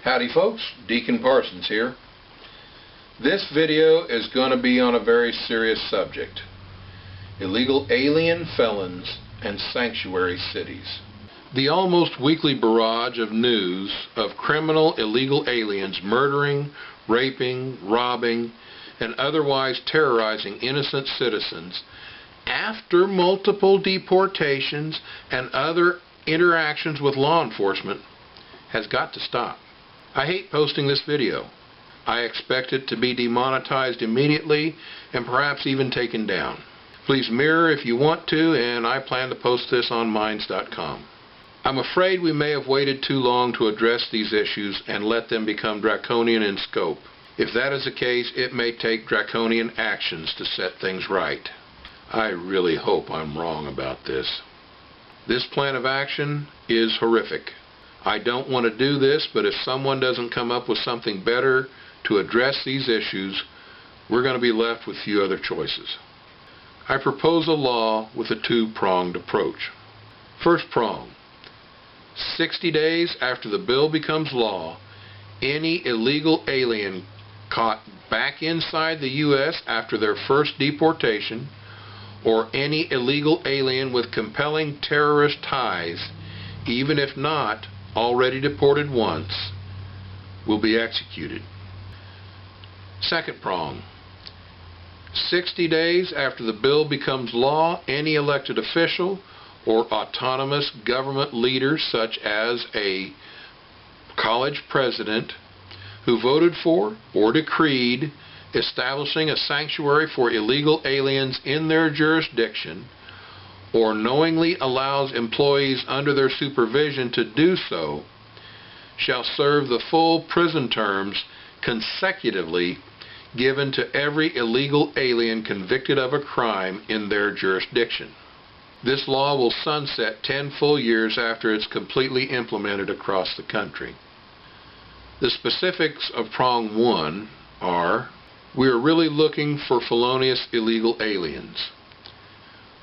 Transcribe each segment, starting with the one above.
Howdy folks, Deacon Parsons here. This video is going to be on a very serious subject: illegal alien felons and sanctuary cities. The almost weekly barrage of news of criminal illegal aliens murdering, raping, robbing, and otherwise terrorizing innocent citizens after multiple deportations and other interactions with law enforcement has got to stop. I hate posting this video. I expect it to be demonetized immediately and perhaps even taken down. Please mirror if you want to, and I plan to post this on minds.com. I'm afraid we may have waited too long to address these issues and let them become draconian in scope. If that is the case, it may take draconian actions to set things right. I really hope I'm wrong about this. This plan of action is horrific. I don't want to do this, but if someone doesn't come up with something better to address these issues, we're going to be left with few other choices. I propose a law with a two-pronged approach. First prong: 60 days after the bill becomes law, any illegal alien caught back inside the U.S. after their first deportation, or any illegal alien with compelling terrorist ties, even if not already deported once, will be executed. Second prong: 60 days after the bill becomes law, any elected official or autonomous government leader, such as a college president, who voted for or decreed establishing a sanctuary for illegal aliens in their jurisdiction, or knowingly allows employees under their supervision to do so, shall serve the full prison terms consecutively given to every illegal alien convicted of a crime in their jurisdiction. This law will sunset 10 full years after it's completely implemented across the country. The specifics of prong 1 are: we are really looking for felonious illegal aliens.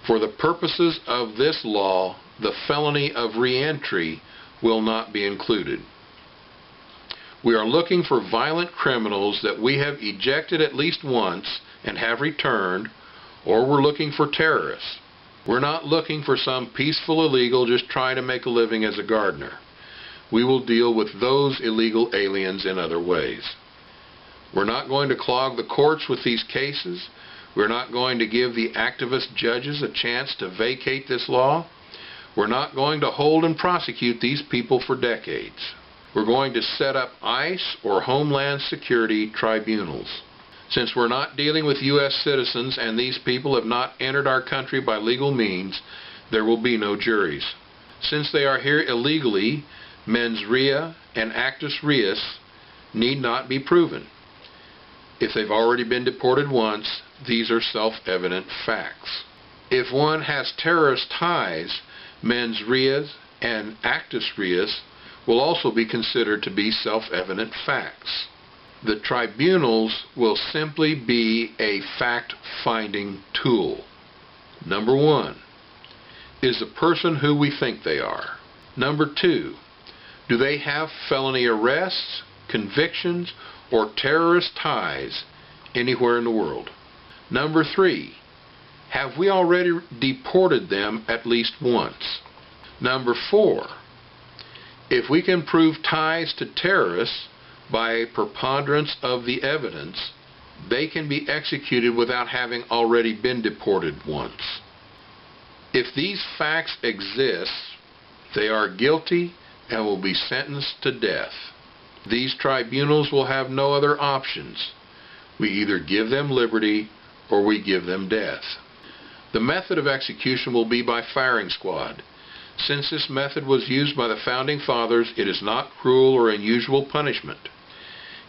For the purposes of this law, the felony of re-entry will not be included. We are looking for violent criminals that we have ejected at least once and have returned, or we're looking for terrorists. We're not looking for some peaceful illegal just trying to make a living as a gardener. We will deal with those illegal aliens in other ways. We're not going to clog the courts with these cases. We're not going to give the activist judges a chance to vacate this law. We're not going to hold and prosecute these people for decades. We're going to set up ICE or Homeland Security tribunals. Since we're not dealing with U.S. citizens and these people have not entered our country by legal means, there will be no juries. Since they are here illegally, mens rea and actus reus need not be proven. If they've already been deported once, these are self-evident facts. If one has terrorist ties, mens rea and actus reus will also be considered to be self-evident facts. The tribunals will simply be a fact-finding tool. Number 1, is the person who we think they are? Number 2, do they have felony arrests, convictions, or terrorist ties anywhere in the world? Number 3, have we already deported them at least once? Number 4, if we can prove ties to terrorists by a preponderance of the evidence, they can be executed without having already been deported once. If these facts exist, they are guilty and will be sentenced to death. These tribunals will have no other options. We either give them liberty or we give them death. The method of execution will be by firing squad. Since this method was used by the Founding Fathers, it is not cruel or unusual punishment.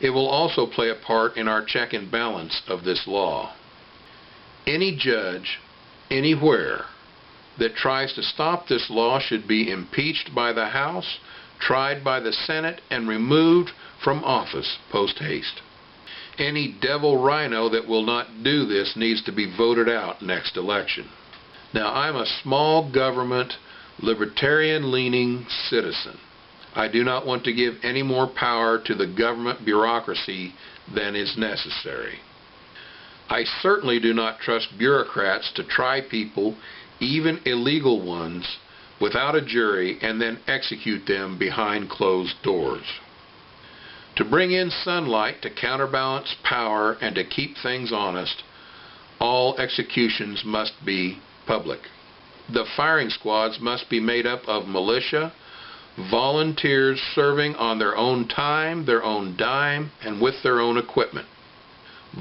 It will also play a part in our check and balance of this law. Any judge, anywhere, that tries to stop this law should be impeached by the House, tried by the Senate, and removed from office post haste. Any devil rhino that will not do this needs to be voted out next election. Now, I'm a small government, libertarian-leaning citizen. I do not want to give any more power to the government bureaucracy than is necessary. I certainly do not trust bureaucrats to try people, even illegal ones, without a jury and then execute them behind closed doors. To bring in sunlight to counterbalance power and to keep things honest, all executions must be public. The firing squads must be made up of militia, volunteers serving on their own time, their own dime, and with their own equipment.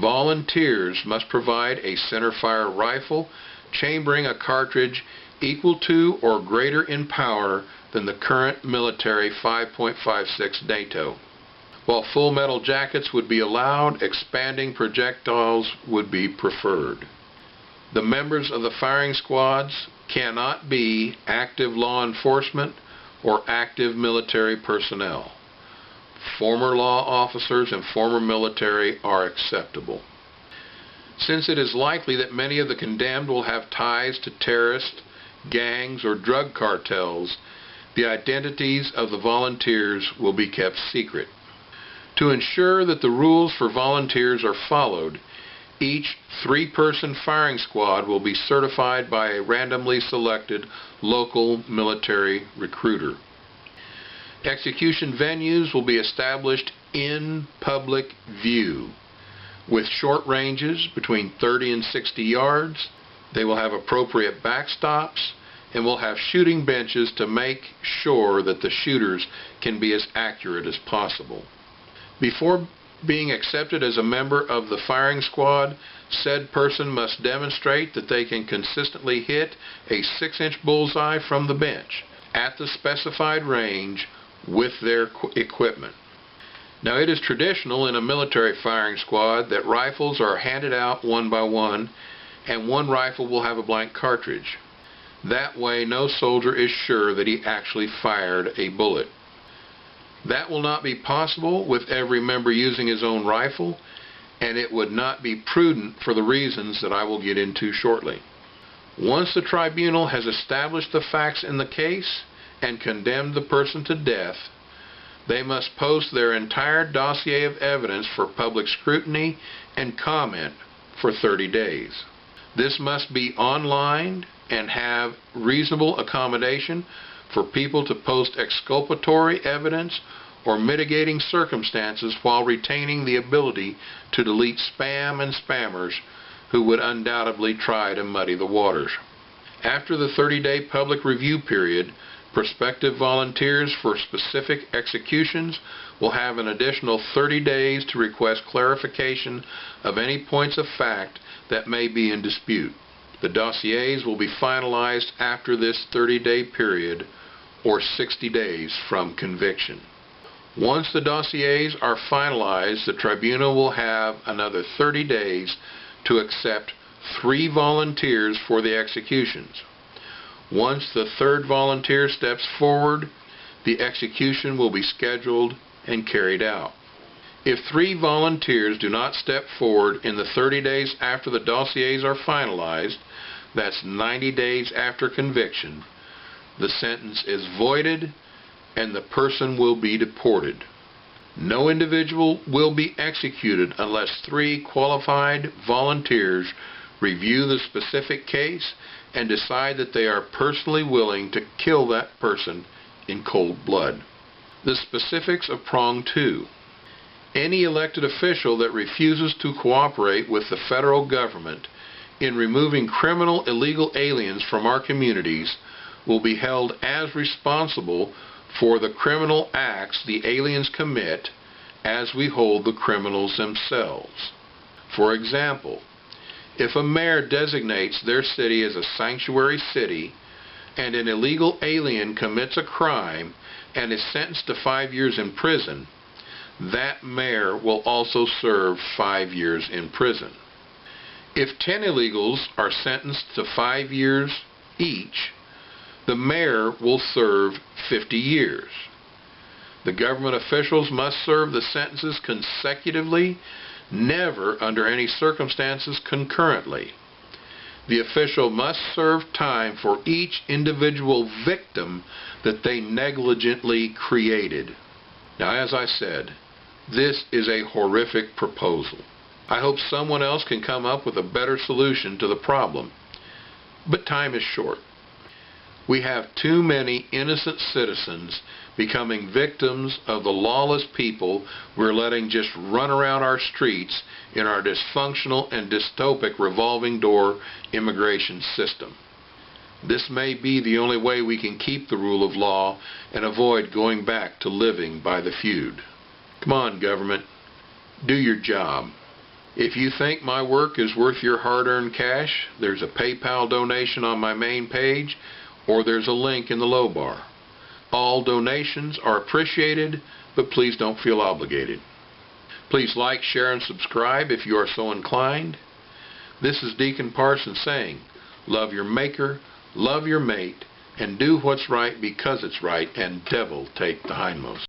Volunteers must provide a centerfire rifle, chambering a cartridge equal to or greater in power than the current military 5.56 NATO. While full metal jackets would be allowed, expanding projectiles would be preferred. The members of the firing squads cannot be active law enforcement or active military personnel. Former law officers and former military are acceptable. Since it is likely that many of the condemned will have ties to terrorist, gangs, or drug cartels, the identities of the volunteers will be kept secret. To ensure that the rules for volunteers are followed, each 3-person firing squad will be certified by a randomly selected local military recruiter. Execution venues will be established in public view, with short ranges between 30 and 60 yards. They will have appropriate backstops and will have shooting benches to make sure that the shooters can be as accurate as possible. Before being accepted as a member of the firing squad, said person must demonstrate that they can consistently hit a 6-inch bullseye from the bench at the specified range with their equipment. Now, it is traditional in a military firing squad that rifles are handed out one by one, and one rifle will have a blank cartridge. That way, no soldier is sure that he actually fired a bullet. That will not be possible with every member using his own rifle, and it would not be prudent for the reasons that I will get into shortly. Once the tribunal has established the facts in the case and condemned the person to death, they must post their entire dossier of evidence for public scrutiny and comment for 30 days. This must be online and have reasonable accommodation for people to post exculpatory evidence or mitigating circumstances while retaining the ability to delete spam and spammers who would undoubtedly try to muddy the waters. After the 30-day public review period, prospective volunteers for specific executions will have an additional 30 days to request clarification of any points of fact that may be in dispute. The dossiers will be finalized after this 30-day period, or 60 days from conviction. Once the dossiers are finalized, the tribunal will have another 30 days to accept 3 volunteers for the executions. Once the 3rd volunteer steps forward, the execution will be scheduled and carried out. If 3 volunteers do not step forward in the 30 days after the dossiers are finalized, that's 90 days after conviction, the sentence is voided and the person will be deported. No individual will be executed unless 3 qualified volunteers review the specific case and decide that they are personally willing to kill that person in cold blood. The specifics of prong 2. Any elected official that refuses to cooperate with the federal government in removing criminal illegal aliens from our communities will be held as responsible for the criminal acts the aliens commit as we hold the criminals themselves. For example, if a mayor designates their city as a sanctuary city and an illegal alien commits a crime and is sentenced to 5 years in prison, that mayor will also serve 5 years in prison. If 10 illegals are sentenced to 5 years each, the mayor will serve 50 years. The government officials must serve the sentences consecutively, never under any circumstances concurrently. The official must serve time for each individual victim that they negligently created. Now, as I said, this is a horrific proposal. I hope someone else can come up with a better solution to the problem. But time is short. We have too many innocent citizens becoming victims of the lawless people we're letting just run around our streets in our dysfunctional and dystopic revolving door immigration system. This may be the only way we can keep the rule of law and avoid going back to living by the feud. Come on, government, do your job. If you think my work is worth your hard-earned cash, there's a PayPal donation on my main page, or there's a link in the low bar. All donations are appreciated, but please don't feel obligated. Please like, share, and subscribe if you are so inclined. This is Deacon Parsons saying, love your maker, love your mate, and do what's right because it's right, and devil take the hindmost.